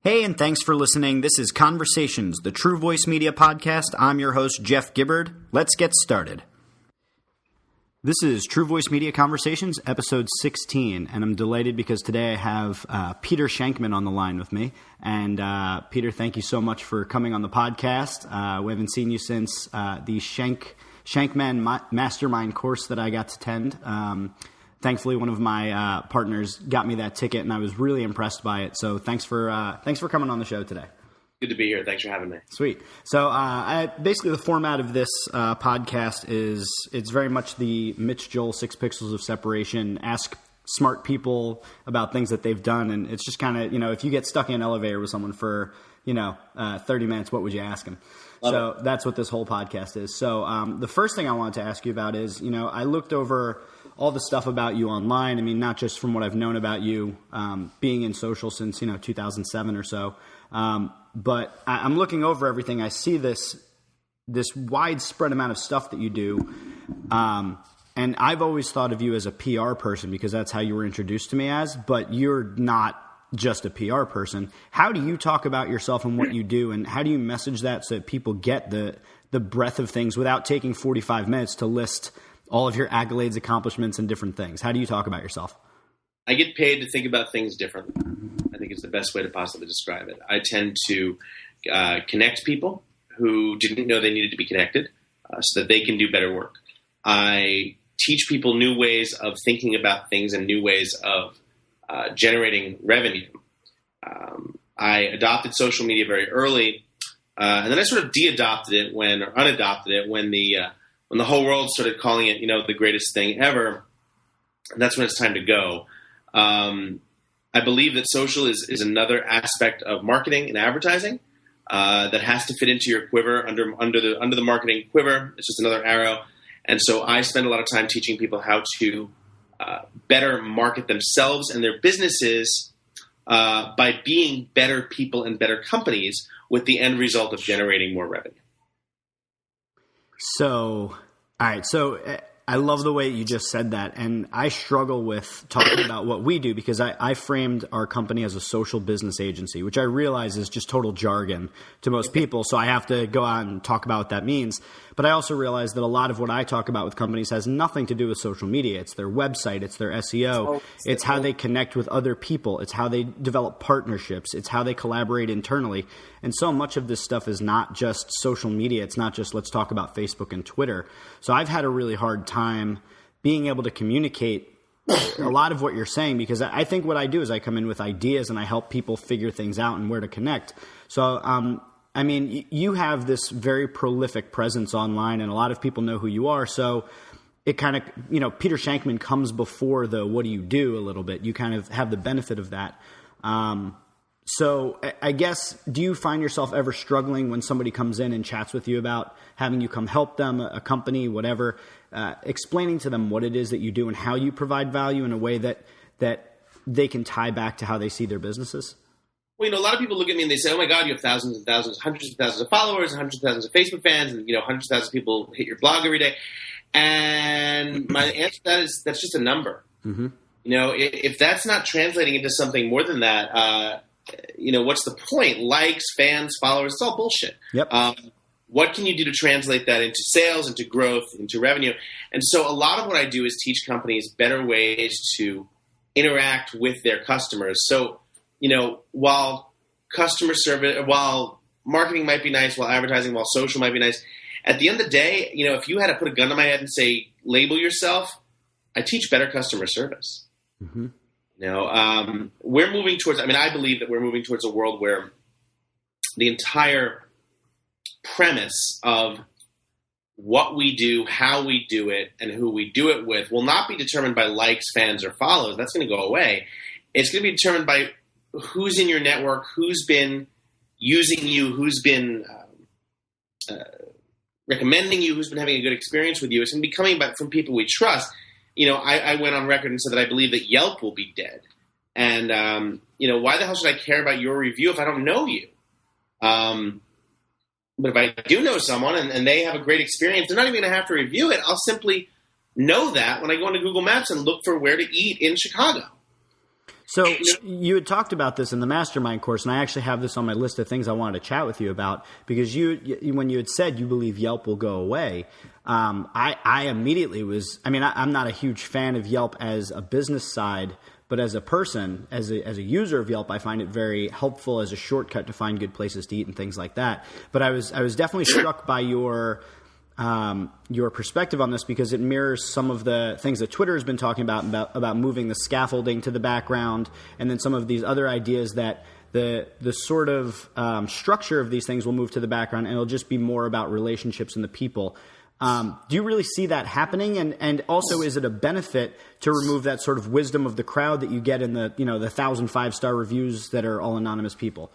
Hey, and thanks for listening. This is Conversations, the True Voice Media podcast. I'm your host, Jeff Gibbard. Let's get started. This is True Voice Media Conversations, episode 16, and I'm delighted because today I have Peter Shankman on the line with me. And Peter, thank you so much for coming on the podcast. We haven't seen you since the Shankman Mastermind course that I got to attend. Thankfully, one of my partners got me that ticket, and I was really impressed by it. So thanks for coming on the show today. Good to be here. Thanks for having me. Sweet. So basically the format of this podcast is it's very much the Mitch Joel 6 Pixels of Separation. Ask smart people about things that they've done, and it's just kind of, if you get stuck in an elevator with someone for 30 minutes, what would you ask them? So that's what this whole podcast is. So the first thing I wanted to ask you about is, I looked over all the stuff about you online. I mean, not just from what I've known about you, being in social since, 2007 or so. But I'm looking over everything. I see this widespread amount of stuff that you do. And I've always thought of you as a PR person because that's how you were introduced to me as, but you're not just a PR person. How do you talk about yourself and what you do, and how do you message that so that people get the breadth of things without taking 45 minutes to list all of your accolades, accomplishments, and different things? How do you talk about yourself? I get paid to think about things differently. I think it's the best way to possibly describe it. I tend to connect people who didn't know they needed to be connected so that they can do better work. I teach people new ways of thinking about things and new ways of generating revenue. I adopted social media very early, and then I sort of de-adopted it or unadopted it when the whole world started calling it, the greatest thing ever. And that's when it's time to go. I believe that social is another aspect of marketing and advertising that has to fit into your quiver under the marketing quiver. It's just another arrow. And so I spend a lot of time teaching people how to better market themselves and their businesses by being better people and better companies, with the end result of generating more revenue. So, all right. So I love the way you just said that. And I struggle with talking about what we do because I framed our company as a social business agency, which I realize is just total jargon to most people. So I have to go out and talk about what that means. But I also realize that a lot of what I talk about with companies has nothing to do with social media. It's their website. It's their SEO. It's how they connect with other people. It's how they develop partnerships. It's how they collaborate internally. And so much of this stuff is not just social media. It's not just let's talk about Facebook and Twitter. So I've had a really hard time being able to communicate a lot of what you're saying, because I think what I do is I come in with ideas and I help people figure things out and where to connect. So, I mean, you have this very prolific presence online, and a lot of people know who you are. So it kind of, Peter Shankman comes before the what do you do a little bit. You kind of have the benefit of that. So I guess, do you find yourself ever struggling when somebody comes in and chats with you about having you come help them, a company, whatever, explaining to them what it is that you do and how you provide value in a way that they can tie back to how they see their businesses? Well, a lot of people look at me and they say, oh my God, you have thousands and thousands, hundreds of thousands of followers and hundreds of thousands of Facebook fans, and, hundreds of thousands of people hit your blog every day. And my answer to that is that's just a number. Mm-hmm. If that's not translating into something more than that, what's the point? Likes, fans, followers, it's all bullshit. Yep. What can you do to translate that into sales, into growth, into revenue? And so a lot of what I do is teach companies better ways to interact with their customers. So, while customer service, while marketing might be nice, while advertising, while social might be nice, at the end of the day, if you had to put a gun to my head and say, label yourself, I teach better customer service. Mm-hmm. We're moving towards, I believe that we're moving towards a world where the entire premise of what we do, how we do it, and who we do it with will not be determined by likes, fans, or follows. That's going to go away. It's going to be determined by who's in your network, who's been using you, who's been recommending you, who's been having a good experience with you. It's going to be coming back from people we trust. I went on record and said that I believe that Yelp will be dead. And, why the hell should I care about your review if I don't know you? But if I do know someone and they have a great experience, they're not even going to have to review it. I'll simply know that when I go into Google Maps and look for where to eat in Chicago. So you had talked about this in the mastermind course, and I actually have this on my list of things I wanted to chat with you about, because when you had said you believe Yelp will go away, I immediately was, I'm not a huge fan of Yelp as a business side, but as a person, as a user of Yelp, I find it very helpful as a shortcut to find good places to eat and things like that. But I was definitely struck by your perspective on this, because it mirrors some of the things that Twitter has been talking about moving the scaffolding to the background, and then some of these other ideas that the sort of structure of these things will move to the background, and it'll just be more about relationships and the people. Do you really see that happening? And also, is it a benefit to remove that sort of wisdom of the crowd that you get in the 1,000 5-star reviews that are all anonymous people?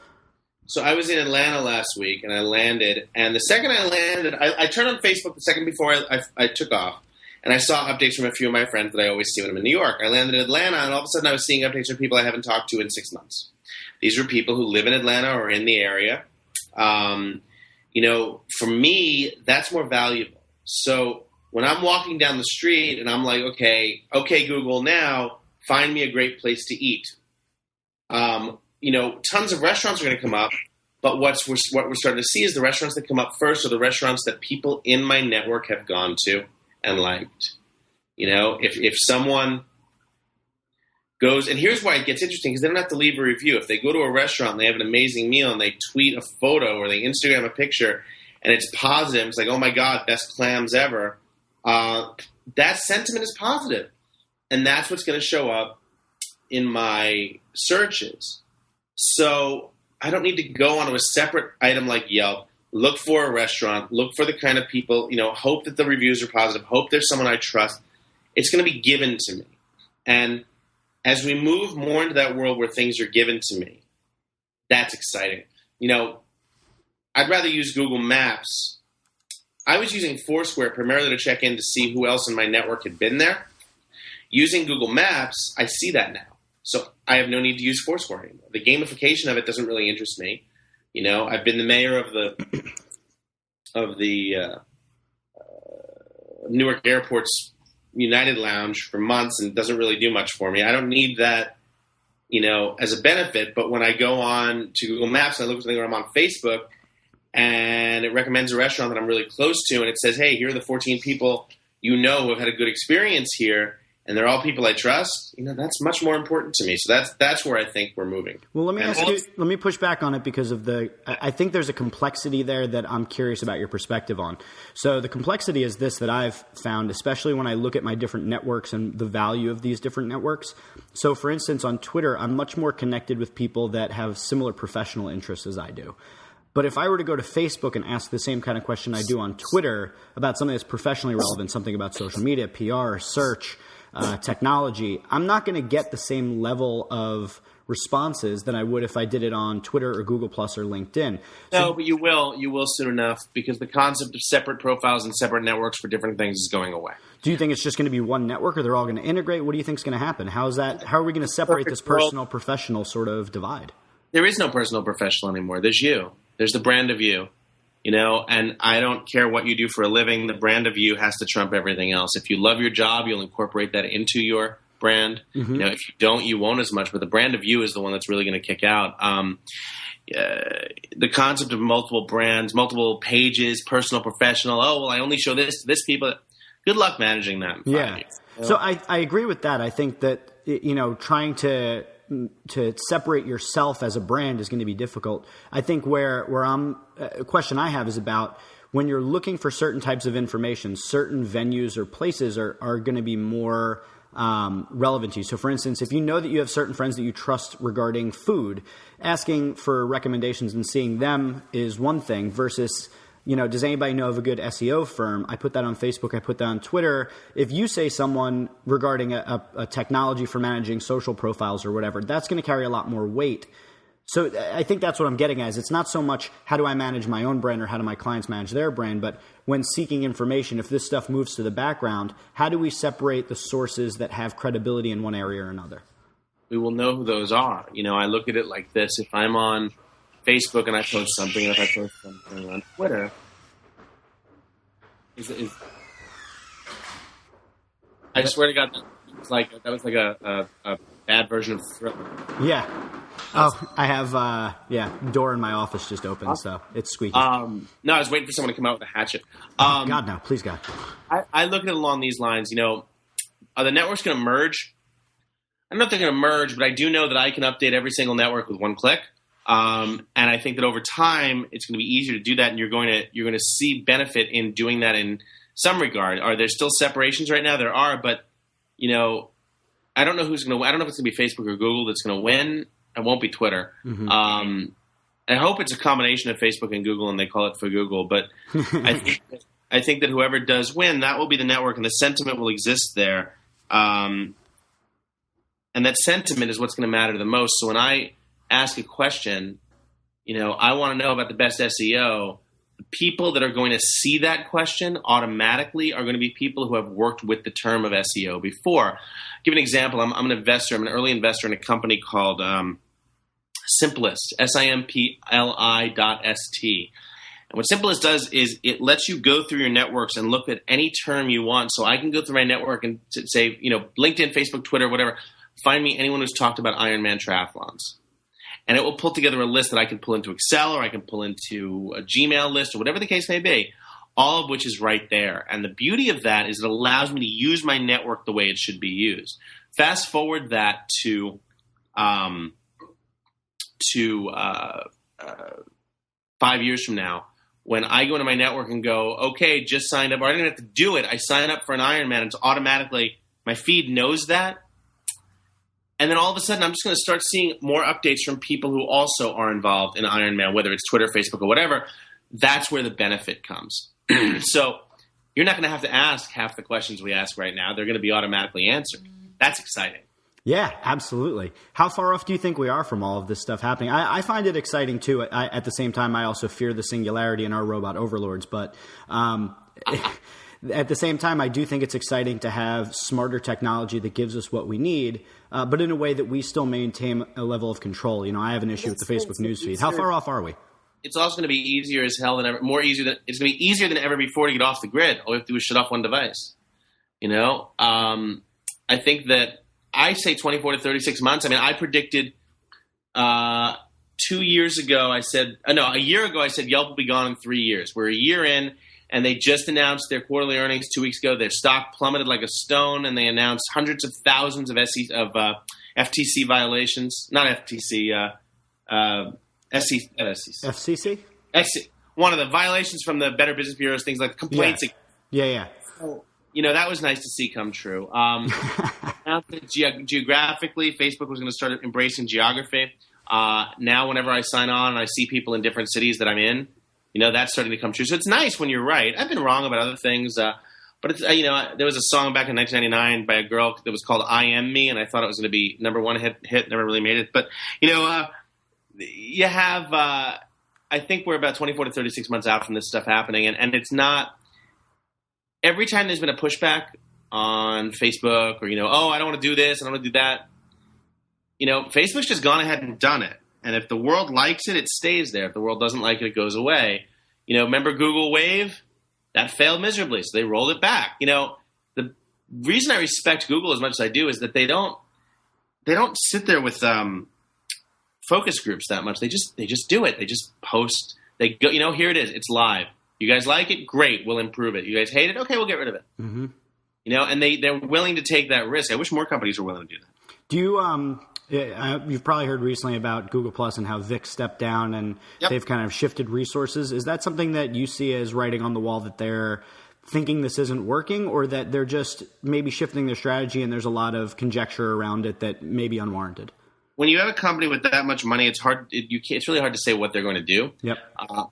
So I was in Atlanta last week, and I landed. And the second I landed, I turned on Facebook the second before I took off, and I saw updates from a few of my friends that I always see when I'm in New York. I landed in Atlanta, and all of a sudden I was seeing updates from people I haven't talked to in 6 months. These were people who live in Atlanta or in the area. For me, that's more valuable. So when I'm walking down the street and I'm like, okay, Google, now find me a great place to eat. Tons of restaurants are going to come up, but what we're starting to see is the restaurants that come up first are the restaurants that people in my network have gone to and liked. If someone goes, and here's why it gets interesting, because they don't have to leave a review. If they go to a restaurant and they have an amazing meal and they tweet a photo or they Instagram a picture and it's positive, it's like, oh my God, best clams ever, that sentiment is positive. And that's what's going to show up in my searches. So I don't need to go onto a separate item like Yelp, look for a restaurant, look for the kind of people, hope that the reviews are positive, hope there's someone I trust. It's going to be given to me. And as we move more into that world where things are given to me, that's exciting. I'd rather use Google Maps. I was using Foursquare primarily to check in to see who else in my network had been there. Using Google Maps, I see that now. So I have no need to use Foursquare anymore. The gamification of it doesn't really interest me. I've been the mayor of the Newark Airport's United Lounge for months, and it doesn't really do much for me. I don't need that, as a benefit. But when I go on to Google Maps and I look at something, or I'm on Facebook and it recommends a restaurant that I'm really close to, and it says, hey, here are the 14 people who have had a good experience here, and they're all people I trust, that's much more important to me. So that's where I think we're moving. Well, let me push back on it, because I think there's a complexity there that I'm curious about your perspective on. So the complexity is this that I've found, especially when I look at my different networks and the value of these different networks. So for instance, on Twitter, I'm much more connected with people that have similar professional interests as I do. But if I were to go to Facebook and ask the same kind of question I do on Twitter about something that's professionally relevant, something about social media, PR, search, technology, I'm not going to get the same level of responses than I would if I did it on Twitter or Google Plus or LinkedIn. No, but you will soon enough, because the concept of separate profiles and separate networks for different things is going away. Do you think it's just going to be one network, or they're all going to integrate? What do you think is going to happen? How are we going to separate this personal professional sort of divide? There is no personal professional anymore. There's you. There's the brand of you. And I don't care what you do for a living. The brand of you has to trump everything else. If you love your job, you'll incorporate that into your brand. Mm-hmm. If you don't, you won't as much. But the brand of you is the one that's really going to kick out. The concept of multiple brands, multiple pages, personal, professional. Oh, well, I only show this to this people. Good luck managing that. Yeah. So I agree with that. I think that, trying to separate yourself as a brand is going to be difficult. I think where a question I have is about when you're looking for certain types of information, certain venues or places are going to be more relevant to you. So for instance, if you know that you have certain friends that you trust regarding food, asking for recommendations and seeing them is one thing versus, does anybody know of a good SEO firm? I put that on Facebook. I put that on Twitter. If you say someone regarding a technology for managing social profiles or whatever, that's going to carry a lot more weight. So I think that's what I'm getting at. Is it's not so much how do I manage my own brand or how do my clients manage their brand, but when seeking information, if this stuff moves to the background, how do we separate the sources that have credibility in one area or another? We will know who those are. I look at it like this. If I'm on Facebook and I post something, and if I post something on Twitter, I swear to God, that was like a bad version of Thriller. Yeah. Oh, I have, door in my office just opened, so it's squeaky. No, I was waiting for someone to come out with a hatchet. God, no. Please, God. I look at it along these lines. Are the networks going to merge? I don't know if they're going to merge, but I do know that I can update every single network with one click. And I think that over time, it's going to be easier to do that, and you're going to see benefit in doing that in some regard. Are there still separations right now? There are, but I don't know who's going to. I don't know if it's going to be Facebook or Google that's going to win. It won't be Twitter. Mm-hmm. I hope it's a combination of Facebook and Google, and they call it for Google. But I think that whoever does win, that will be the network, and the sentiment will exist there. And that sentiment is what's going to matter the most. So when I ask a question, I want to know about the best SEO. The people that are going to see that question automatically are going to be people who have worked with the term of SEO before. I'll give an example. I'm an investor. I'm an early investor in a company called Simplist, Simpli.st. And what Simplist does is it lets you go through your networks and look at any term you want. So I can go through my network and say, LinkedIn, Facebook, Twitter, whatever, find me anyone who's talked about Ironman triathlons. And it will pull together a list that I can pull into Excel, or I can pull into a Gmail list, or whatever the case may be, all of which is right there. And the beauty of that is it allows me to use my network the way it should be used. Fast forward that to 5 years from now, when I go into my network and go, okay, just signed up, or I don't have to do it. I sign up for an Ironman, and it's automatically, my feed knows that. And then all of a sudden, I'm just going to start seeing more updates from people who also are involved in Ironman, whether it's Twitter, Facebook, or whatever. That's where the benefit comes. So you're not going to have to ask half the questions we ask right now. They're going to be automatically answered. That's exciting. Yeah, absolutely. How far off do you think we are from all of this stuff happening? I find it exciting, too. At the same time, I also fear the singularity in our robot overlords. But at the same time, I do think it's exciting to have smarter technology that gives us what we need, but in a way that we still maintain a level of control. I have an issue with the Facebook newsfeed. How far off are we? It's also going to be easier as hell than ever. It's going to be easier than ever before to get off the grid. All we have to do is shut off one device. I think that I say 24 to 36 months. I mean, I predicted 2 years ago. A year ago, I said Yelp will be gone in 3 years. We're a year in. And they just announced their quarterly earnings 2 weeks ago. Their stock plummeted like a stone, and they announced hundreds of thousands of FTC violations. Not FTC, FCC? One of the violations from the Better Business Bureaus, things like complaints. Yeah. So, that was nice to see come true. Geographically, Facebook was going to start embracing geography. Now, whenever I sign on and I see people in different cities that I'm in, that's starting to come true. So it's nice when you're right. I've been wrong about other things, but it's, there was a song back in 1999 by a girl that was called "I Am Me," and I thought it was going to be number one hit. Never really made it. But you have. I think we're about 24 to 36 months out from this stuff happening, and it's not. Every time there's been a pushback on Facebook, or I don't want to do this, I don't want to do that. Facebook's just gone ahead and done it. And if the world likes it, it stays there. If the world doesn't like it, it goes away. Remember Google Wave? That failed miserably, so they rolled it back. The reason I respect Google as much as I do is that they don't sit there with focus groups that much. They just do it. They just post. They go. Here it is. It's live. You guys like it? Great. We'll improve it. You guys hate it? Okay, we'll get rid of it. Mm-hmm. And they're willing to take that risk. I wish more companies were willing to do that. Do you you've probably heard recently about Google Plus and how Vic stepped down and they've kind of shifted resources. Is that something that you see as writing on the wall, that they're thinking this isn't working, or that they're just maybe shifting their strategy and there's a lot of conjecture around it that may be unwarranted? When you have a company with that much money, it's hard. It's really hard to say what they're going to do. Yep.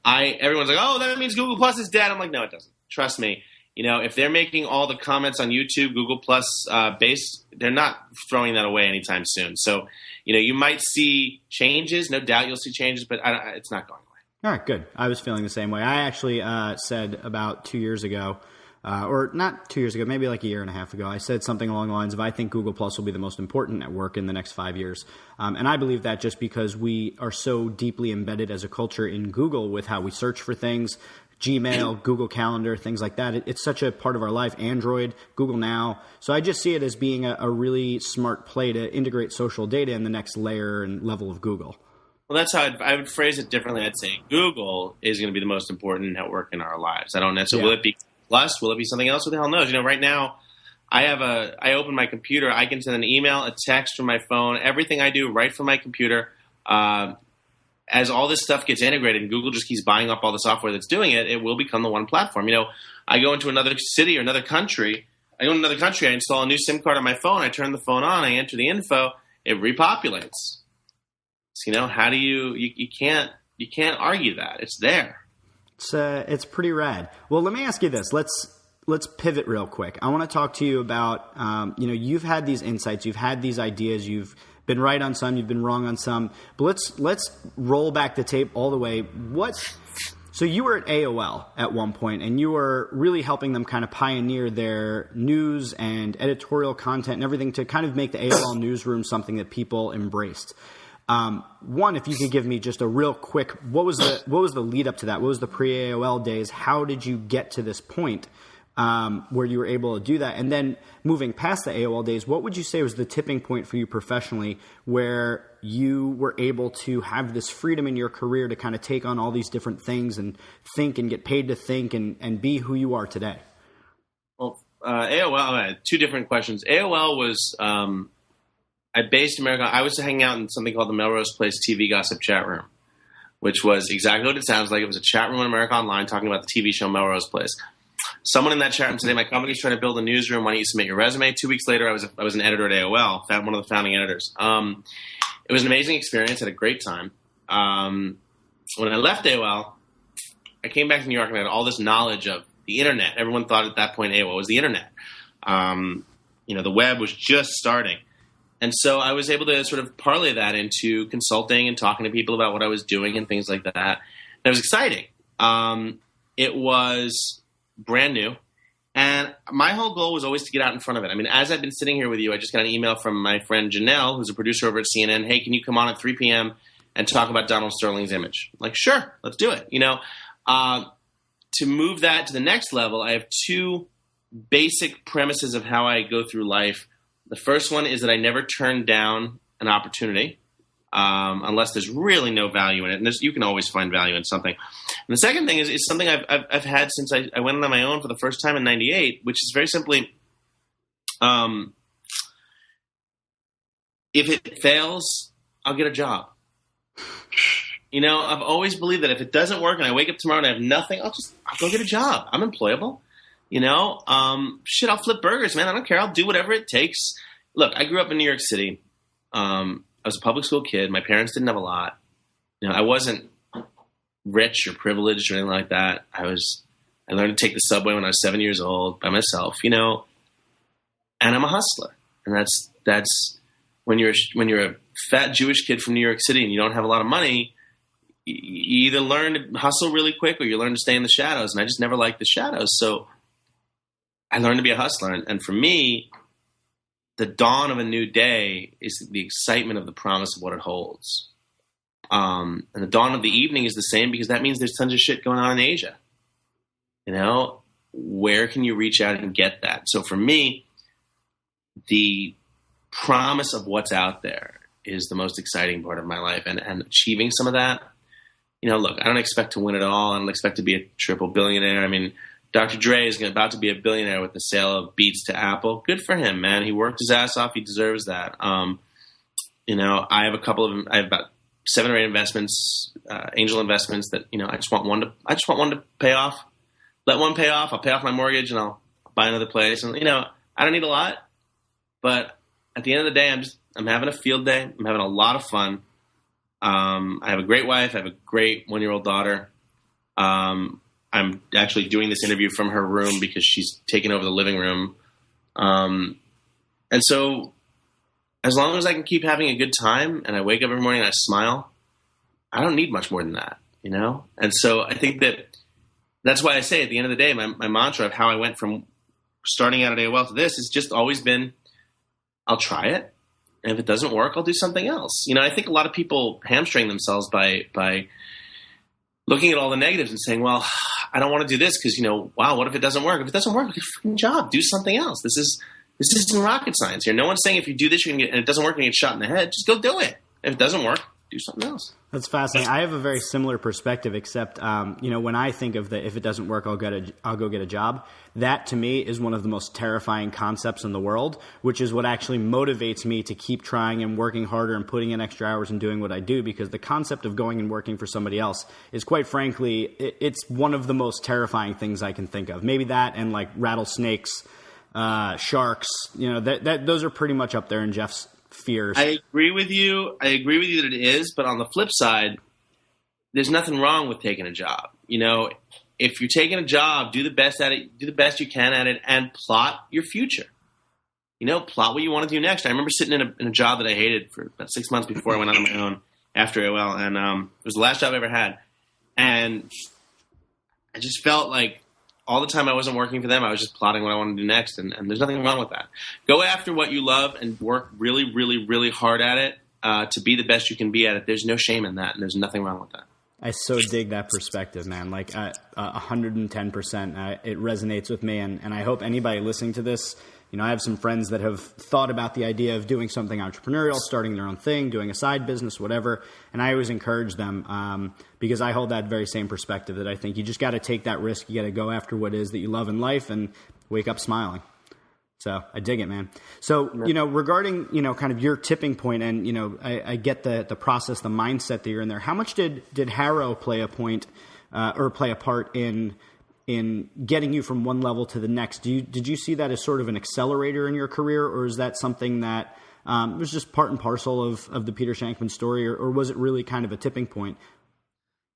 Everyone's like, "Oh, that means Google Plus is dead." I'm like, no, it doesn't. Trust me. If they're making all the comments on YouTube Google Plus based, they're not throwing that away anytime soon. So, you might see changes. No doubt you'll see changes, but it's not going away. All right, good. I was feeling the same way. I actually said about 2 years ago, or not 2 years ago, maybe like a year and a half ago, I said something along the lines of, I think Google Plus will be the most important network in the next 5 years. And I believe that just because we are so deeply embedded as a culture in Google with how we search for things, Gmail, Google Calendar, things like that. It's such a part of our life. Android, Google Now. So I just see it as being a really smart play to integrate social data in the next layer and level of Google. Well, that's how I would phrase it differently. I'd say Google is going to be the most important network in our lives. I don't necessarily, will it be Plus? Will it be something else? Who the hell knows? Right now, I open my computer. I can send an email, a text from my phone, everything I do right from my computer. As all this stuff gets integrated and Google just keeps buying up all the software that's doing it, it will become the one platform. I go into another city or another country. I install a new SIM card on my phone. I turn the phone on. I enter the info. It repopulates. So, how do you can't argue that. It's there. It's pretty rad. Well, let me ask you this. Let's pivot real quick. I want to talk to you about, you've had these insights, you've had these ideas, you've been right on some, you've been wrong on some, but let's roll back the tape all the way. So you were at AOL at one point, and you were really helping them kind of pioneer their news and editorial content and everything to kind of make the AOL newsroom something that people embraced. One, if you could give me just a real quick, what was the lead up to that? What was the pre-AOL days? How did you get to this point where you were able to do that? And then moving past the AOL days, what would you say was the tipping point for you professionally where you were able to have this freedom in your career to kind of take on all these different things and think and get paid to think and be who you are today? Well, AOL, two different questions. AOL was, I based America. I was hanging out in something called the Melrose Place TV Gossip Chat Room, which was exactly what it sounds like. It was a chat room in America Online talking about the TV show Melrose Place. Someone in that chat room said, "Hey, my company's trying to build a newsroom. Why don't you submit your resume?" 2 weeks later, I was an editor at AOL, one of the founding editors. It was an amazing experience. I had a great time. When I left AOL, I came back to New York and I had all this knowledge of the internet. Everyone thought at that point AOL was the internet. The web was just starting. And so I was able to sort of parlay that into consulting and talking to people about what I was doing and things like that. And it was exciting. It was brand new. And my whole goal was always to get out in front of it. I mean, as I've been sitting here with you, I just got an email from my friend Janelle, who's a producer over at CNN. "Hey, can you come on at 3 p.m. and talk about Donald Sterling's image?" I'm like, sure, let's do it. To move that to the next level, I have two basic premises of how I go through life. The first one is that I never turn down an opportunity unless there's really no value in it. And you can always find value in something. And the second thing is something I've had since I went on my own for the first time in '98, which is very simply, if it fails, I'll get a job. I've always believed that if it doesn't work and I wake up tomorrow and I have nothing, I'll go get a job. I'm employable. I'll flip burgers, man. I don't care. I'll do whatever it takes. Look, I grew up in New York City. I was a public school kid. My parents didn't have a lot. I wasn't rich or privileged or anything like that. I learned to take the subway when I was 7 years old by myself, and I'm a hustler. And that's when you're a fat Jewish kid from New York City and you don't have a lot of money, you either learn to hustle really quick or you learn to stay in the shadows. And I just never liked the shadows. So I learned to be a hustler. And for me, the dawn of a new day is the excitement of the promise of what it holds. And the dawn of the evening is the same because that means there's tons of shit going on in Asia. Where can you reach out and get that? So for me, the promise of what's out there is the most exciting part of my life. And achieving some of that, look, I don't expect to win it all. I don't expect to be a triple billionaire. I mean, Dr. Dre is about to be a billionaire with the sale of Beats to Apple. Good for him, man. He worked his ass off. He deserves that. I have about 7 or 8 investments, angel investments that, I just want one to pay off. Let one pay off. I'll pay off my mortgage and I'll buy another place. And, I don't need a lot, but at the end of the day, I'm having a field day. I'm having a lot of fun. I have a great wife. I have a great 1-year-old daughter. I'm actually doing this interview from her room because she's taken over the living room. And so as long as I can keep having a good time and I wake up every morning and I smile, I don't need much more than that, And so I think that's why I say at the end of the day, my mantra of how I went from starting out at AOL to this has just always been, I'll try it. And if it doesn't work, I'll do something else. I think a lot of people hamstring themselves by looking at all the negatives and saying, well, I don't want to do this because, wow, what if it doesn't work? If it doesn't work, get a freaking job. Do something else. This isn't rocket science here. No one's saying if you do this, and it doesn't work, you're going to get shot in the head. Just go do it. If it doesn't work, do something else. That's fascinating. I have a very similar perspective, except, when I think of if it doesn't work, I'll go get a job. That to me is one of the most terrifying concepts in the world, which is what actually motivates me to keep trying and working harder and putting in extra hours and doing what I do, because the concept of going and working for somebody else is, quite frankly, it's one of the most terrifying things I can think of. Maybe that and like rattlesnakes, sharks, those are pretty much up there in Jeff's fears. I agree with you that it is, but on the flip side, there's nothing wrong with taking a job. If you're taking a job, do the best at it, do the best you can at it, and plot your future. Plot what you want to do next. I remember sitting in a job that I hated for about 6 months before I went out on my own after AOL, and it was the last job I ever had. And I just felt like all the time I wasn't working for them, I was just plotting what I wanted to do next, and there's nothing wrong with that. Go after what you love and work really, really, really hard at it to be the best you can be at it. There's no shame in that, and there's nothing wrong with that. I so dig that perspective, man. Like 110%, it resonates with me, and I hope anybody listening to this, I have some friends that have thought about the idea of doing something entrepreneurial, starting their own thing, doing a side business, whatever, and I always encourage them because I hold that very same perspective that I think you just got to take that risk. You got to go after what it is that you love in life and wake up smiling. So I dig it, man. So, regarding, kind of your tipping point and, I get the process, the mindset that you're in there. How much did HAPO play a part in getting you from one level to the next? Did you see that as sort of an accelerator in your career, or is that something that was just part and parcel of the Peter Shankman story, or was it really kind of a tipping point?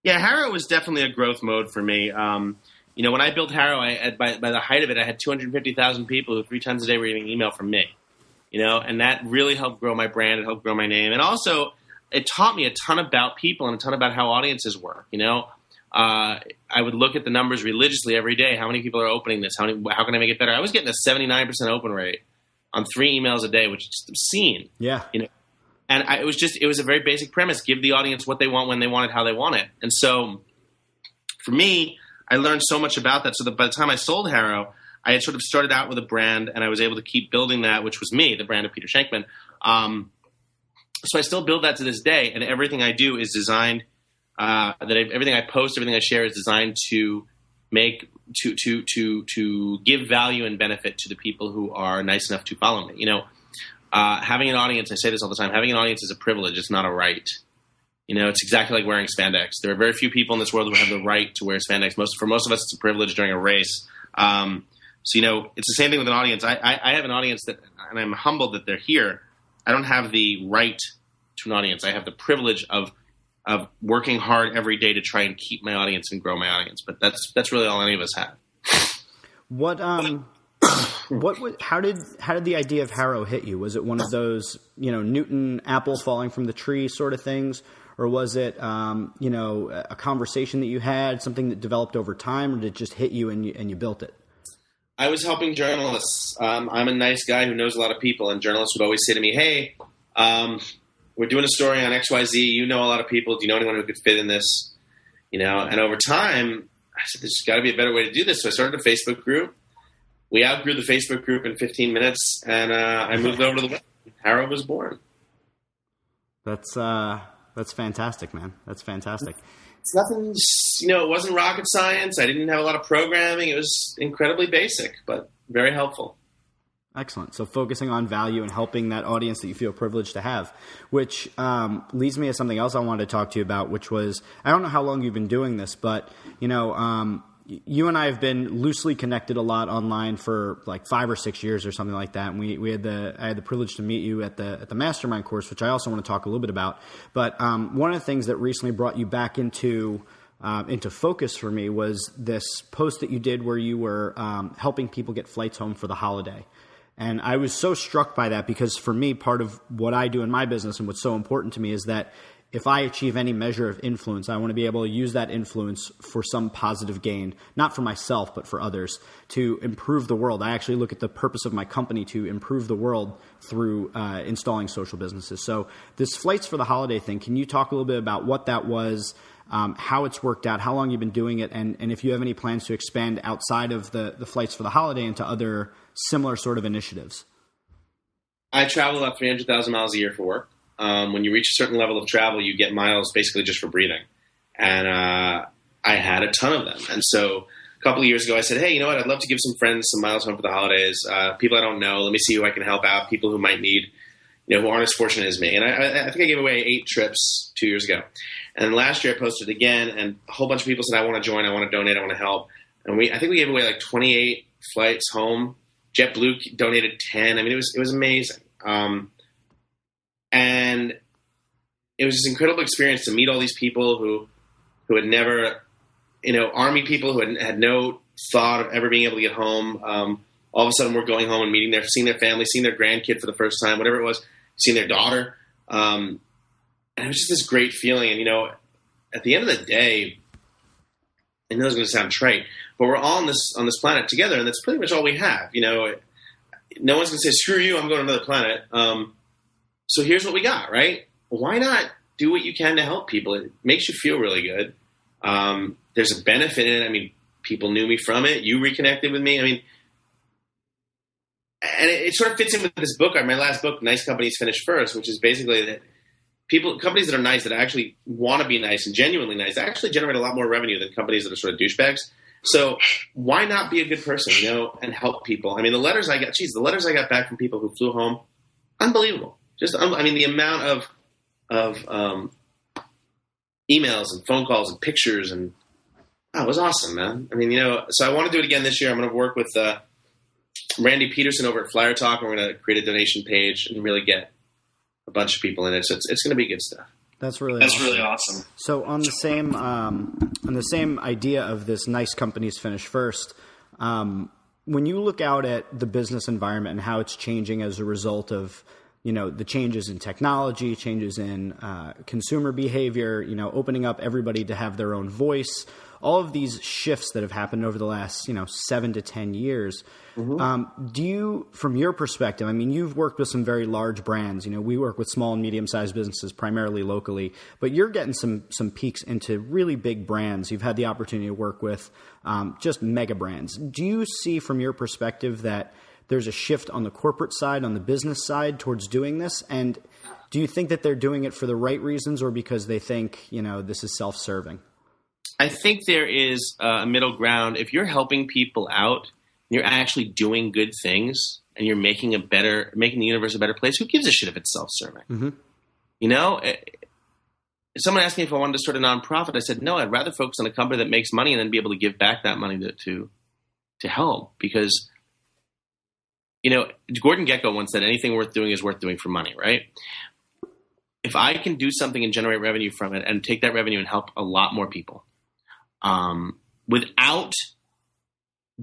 Yeah, HAPO was definitely a growth mode for me. When I built HAPO, by the height of it, I had 250,000 people who 3 times a day were getting email from me, and that really helped grow my brand. It helped grow my name. And also it taught me a ton about people and a ton about how audiences work. I would look at the numbers religiously every day. How many people are opening this? How can I make it better? I was getting a 79% open rate on 3 emails a day, which is just obscene. Yeah. And it was a very basic premise. Give the audience what they want, when they want it, how they want it. And so for me, I learned so much about that, so that by the time I sold HAPO, I had sort of started out with a brand, and I was able to keep building that, which was me, the brand of Peter Shankman. So I still build that to this day, and everything I do is designed everything I post, everything I share is designed to make to give value and benefit to the people who are nice enough to follow me. Having an audience, I say this all the time, having an audience is a privilege. It's not a right. It's exactly like wearing spandex. There are very few people in this world who have the right to wear spandex. For most of us, it's a privilege during a race. It's the same thing with an audience. I have an audience and I'm humbled that they're here. I don't have the right to an audience. I have the privilege of working hard every day to try and keep my audience and grow my audience. But that's really all any of us have. How did the idea of HAPO hit you? Was it one of those, Newton apple falling from the tree sort of things? Or was it, a conversation that you had, something that developed over time, or did it just hit you and you built it? I was helping journalists. I'm a nice guy who knows a lot of people, and journalists would always say to me, hey, we're doing a story on XYZ. You know a lot of people. Do you know anyone who could fit in this? And over time, I said, there's got to be a better way to do this. So I started a Facebook group. We outgrew the Facebook group in 15 minutes, and I moved over to the web. HAPO was born. That's fantastic, man. That's fantastic. It's nothing, it wasn't rocket science. I didn't have a lot of programming. It was incredibly basic, but very helpful. Excellent. So focusing on value and helping that audience that you feel privileged to have, which leads me to something else I wanted to talk to you about, which was, I don't know how long you've been doing this, but, you and I have been loosely connected a lot online for like 5 or 6 years or something like that. And I had the privilege to meet you at the mastermind course, which I also want to talk a little bit about. But one of the things that recently brought you back into focus for me was this post that you did where you were helping people get flights home for the holiday. And I was so struck by that because for me, part of what I do in my business and what's so important to me is that if I achieve any measure of influence, I want to be able to use that influence for some positive gain, not for myself, but for others, to improve the world. I actually look at the purpose of my company to improve the world through installing social businesses. So this Flights for the Holiday thing, can you talk a little bit about what that was, how it's worked out, how long you've been doing it, and if you have any plans to expand outside of the flights for the holiday into other similar sort of initiatives. I travel about 300,000 miles a year for work. When you reach a certain level of travel, you get miles basically just for breathing. And I had a ton of them. And so a couple of years ago, I said, hey, you know what? I'd love to give some friends some miles home for the holidays. People I don't know. Let me see who I can help out. People who might need, who aren't as fortunate as me. And I think I gave away 8 trips 2 years ago. And last year I posted again, and a whole bunch of people said, I want to join, I want to donate, I want to help. And I think we gave away like 28 flights home. JetBlue donated 10. I mean, it was amazing. And it was this incredible experience to meet all these people who had never, Army people who had no thought of ever being able to get home. All of a sudden we're going home and seeing their family, seeing their grandkid for the first time, whatever it was, seeing their daughter. And it was just this great feeling. And, at the end of the day, I know it's going to sound trite, but we're all on this planet together, and that's pretty much all we have. No one's going to say, screw you, I'm going to another planet. So here's what we got, right? Why not do what you can to help people? It makes you feel really good. There's a benefit in it. I mean, people knew me from it. You reconnected with me. I mean, and it sort of fits in with this book, my last book, Nice Companies Finish First, which is basically that companies that are nice, that actually want to be nice and genuinely nice, actually generate a lot more revenue than companies that are sort of douchebags. So why not be a good person, and help people? I mean, the letters I got back from people who flew home, unbelievable. The amount of emails and phone calls and pictures, and it was awesome, man. I mean, so I want to do it again this year. I'm going to work with Randy Peterson over at Flyer Talk, and we're going to create a donation page and really get a bunch of people in it. So it's going to be good stuff. That's really awesome. So on the same idea of this nice companies finish first, when you look out at the business environment and how it's changing as a result of the changes in technology, changes in consumer behavior, opening up everybody to have their own voice, all of these shifts that have happened over the last 7 to 10 years. Mm-hmm. Do you, from your perspective, I mean, you've worked with some very large brands. We work with small and medium-sized businesses primarily locally, but you're getting some peeks into really big brands. You've had the opportunity to work with just mega brands. Do you see, from your perspective, that there's a shift on the corporate side, on the business side, towards doing this? And do you think that they're doing it for the right reasons, or because they think, this is self-serving? I think there is a middle ground. If you're helping people out, you're actually doing good things, and you're making the universe a better place, who gives a shit if it's self-serving? Mm-hmm. If someone asked me if I wanted to start a nonprofit, I said, no, I'd rather focus on a company that makes money and then be able to give back that money to help. Because, Gordon Gekko once said, anything worth doing is worth doing for money, right? If I can do something and generate revenue from it and take that revenue and help a lot more people, without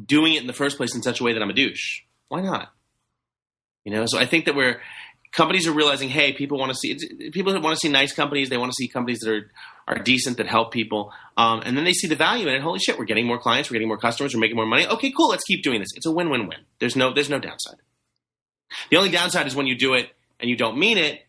doing it in the first place in such a way that I'm a douche, why not? So I think that companies are realizing, hey, people want to see nice companies. They want to see companies that are decent, that help people. And then they see the value in it. Holy shit, we're getting more clients, we're getting more customers, we're making more money. Okay, cool. Let's keep doing this. It's a win-win-win. There's no downside. The only downside is when you do it and you don't mean it,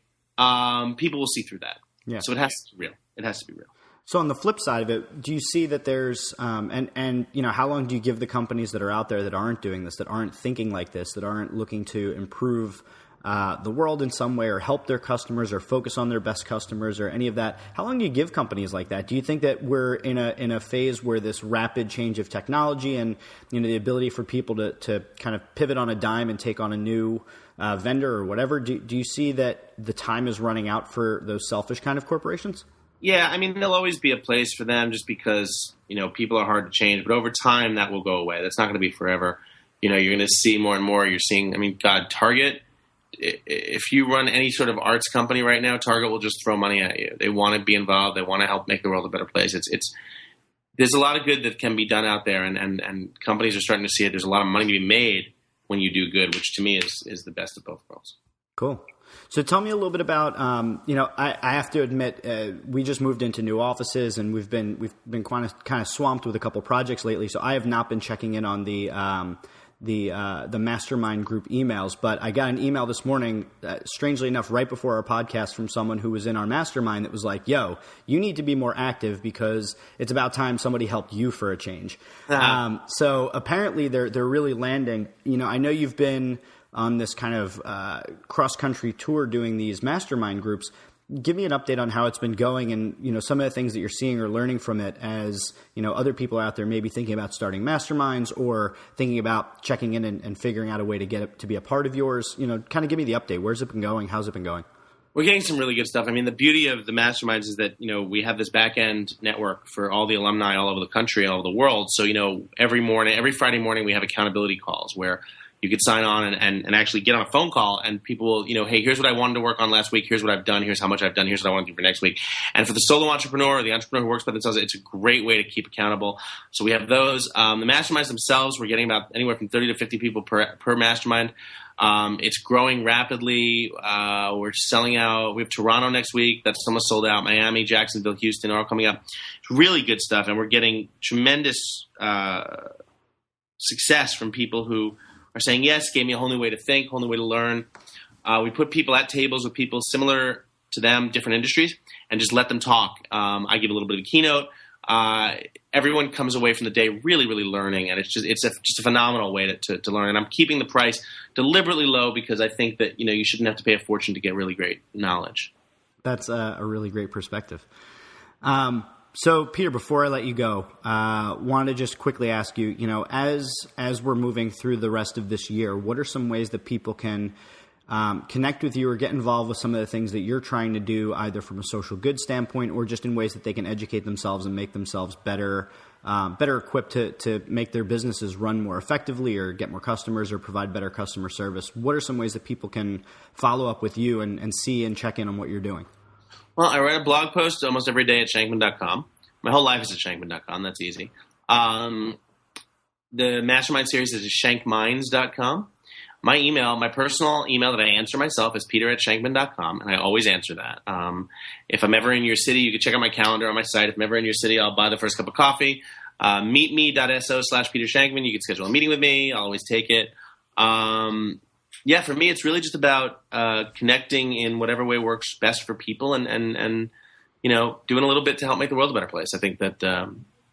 people will see through that. Yeah. So it has to be real. It has to be real. So on the flip side of it, do you see that there's and how long do you give the companies that are out there that aren't doing this, that aren't thinking like this, that aren't looking to improve the world in some way, or help their customers, or focus on their best customers, or any of that? How long do you give companies like that? Do you think that we're in a phase where this rapid change of technology and the ability for people to kind of pivot on a dime and take on a new vendor or whatever, do you see that the time is running out for those selfish kind of corporations? Yeah, I mean, there'll always be a place for them, just because, people are hard to change. But over time, that will go away. That's not going to be forever. You're going to see more and more. You're seeing, Target, if you run any sort of arts company right now, Target will just throw money at you. They want to be involved. They want to help make the world a better place. There's a lot of good that can be done out there, and companies are starting to see it. There's a lot of money to be made when you do good, which to me is the best of both worlds. Cool. So tell me a little bit about, I have to admit, we just moved into new offices, and we've been kind of swamped with a couple projects lately. So I have not been checking in on the the mastermind group emails, but I got an email this morning, strangely enough, right before our podcast from someone who was in our mastermind that was like, yo, you need to be more active because it's about time somebody helped you for a change. So apparently they're really landing. I know you've been on this kind of cross-country tour doing these mastermind groups. Give me an update on how it's been going and, some of the things that you're seeing or learning from it as, other people out there maybe thinking about starting masterminds or thinking about checking in and figuring out a way to get it to be a part of yours. Kind of give me the update. Where's it been going? How's it been going? We're getting some really good stuff. I mean, the beauty of the masterminds is that, we have this back end network for all the alumni all over the country, all over the world. So, every Friday morning we have accountability calls where you could sign on and actually get on a phone call and people will, hey, here's what I wanted to work on last week. Here's what I've done. Here's how much I've done. Here's what I want to do for next week. And for the solo entrepreneur or the entrepreneur who works by themselves, it's a great way to keep accountable. So we have those. The masterminds themselves, we're getting about anywhere from 30 to 50 people per mastermind. It's growing rapidly. We're selling out. We have Toronto next week. That's almost sold out. Miami, Jacksonville, Houston are all coming up. It's really good stuff. And we're getting tremendous success from people who are saying, yes, gave me a whole new way to think, whole new way to learn. We put people at tables with people similar to them, different industries, and just let them talk. I give a little bit of a keynote. Everyone comes away from the day really, really learning, and it's just a phenomenal way to learn. And I'm keeping the price deliberately low because I think that you shouldn't have to pay a fortune to get really great knowledge. That's a really great perspective. So, Peter, before I let you go, wanted to just quickly ask you, as we're moving through the rest of this year, what are some ways that people can connect with you or get involved with some of the things that you're trying to do, either from a social good standpoint or just in ways that they can educate themselves and make themselves better equipped to make their businesses run more effectively or get more customers or provide better customer service? What are some ways that people can follow up with you and see and check in on what you're doing? Well, I write a blog post almost every day at Shankman.com. My whole life is at Shankman.com. That's easy. The mastermind series is at shankminds.com. My personal email that I answer myself is peter@shankman.com, and I always answer that. If I'm ever in your city, you can check out my calendar on my site. If I'm ever in your city, I'll buy the first cup of coffee. Meetme.so/Peter Shankman. You can schedule a meeting with me. I'll always take it. For me, it's really just about connecting in whatever way works best for people and doing a little bit to help make the world a better place. I think that,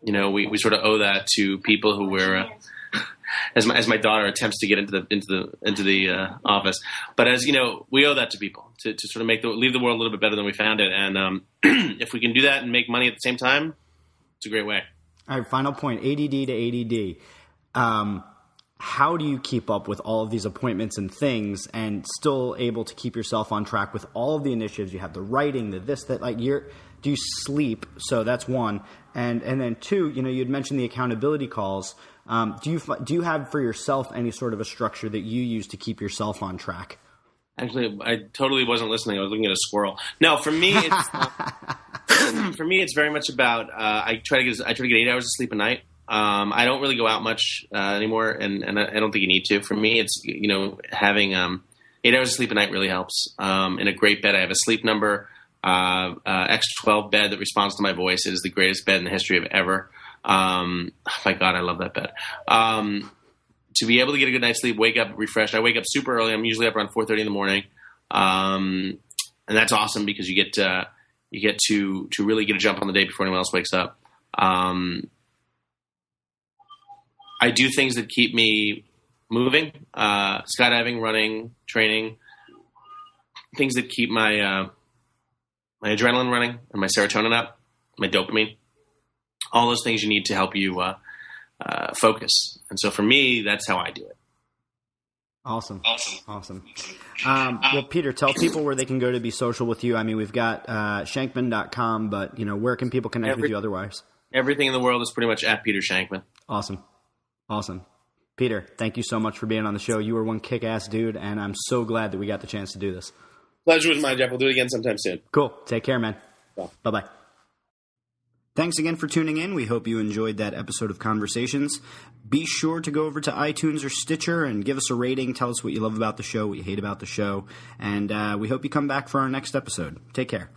we sort of owe that to people who we're as my daughter attempts to get into the office. But as we owe that to people to sort of leave the world a little bit better than we found it. And if we can do that and make money at the same time, it's a great way. All right, final point: ADD to ADD. How do you keep up with all of these appointments and things and still able to keep yourself on track with all of the initiatives? You have the writing, the this, that, do you sleep? So that's one. And then two, you'd mentioned the accountability calls. Do you have for yourself any sort of a structure that you use to keep yourself on track? Actually, I totally wasn't listening. I was looking at a squirrel. No, for me, it's very much about, I try to get 8 hours of sleep a night. I don't really go out much anymore, and I don't think you need to. For me, it's having 8 hours of sleep a night really helps. In a great bed, I have a Sleep Number X12 bed that responds to my voice. It is the greatest bed in the history of ever. Oh my God, I love that bed. To be able to get a good night's sleep, wake up refreshed. I wake up super early. I'm usually up around 4:30 in the morning, and that's awesome because you get to really get a jump on the day before anyone else wakes up. I do things that keep me moving, skydiving, running, training, things that keep my adrenaline running and my serotonin up, my dopamine, all those things you need to help you focus. And so for me, that's how I do it. Awesome. Well, Peter, tell people where they can go to be social with you. I mean, we've got shankman.com, but where can people connect with you otherwise? Everything in the world is pretty much at Peter Shankman. Awesome. Peter, thank you so much for being on the show. You were one kick-ass dude, and I'm so glad that we got the chance to do this. Pleasure was mine, Jeff. We'll do it again sometime soon. Cool. Take care, man. Bye. Bye-bye. Thanks again for tuning in. We hope you enjoyed that episode of Conversations. Be sure to go over to iTunes or Stitcher and give us a rating. Tell us what you love about the show, what you hate about the show, and we hope you come back for our next episode. Take care.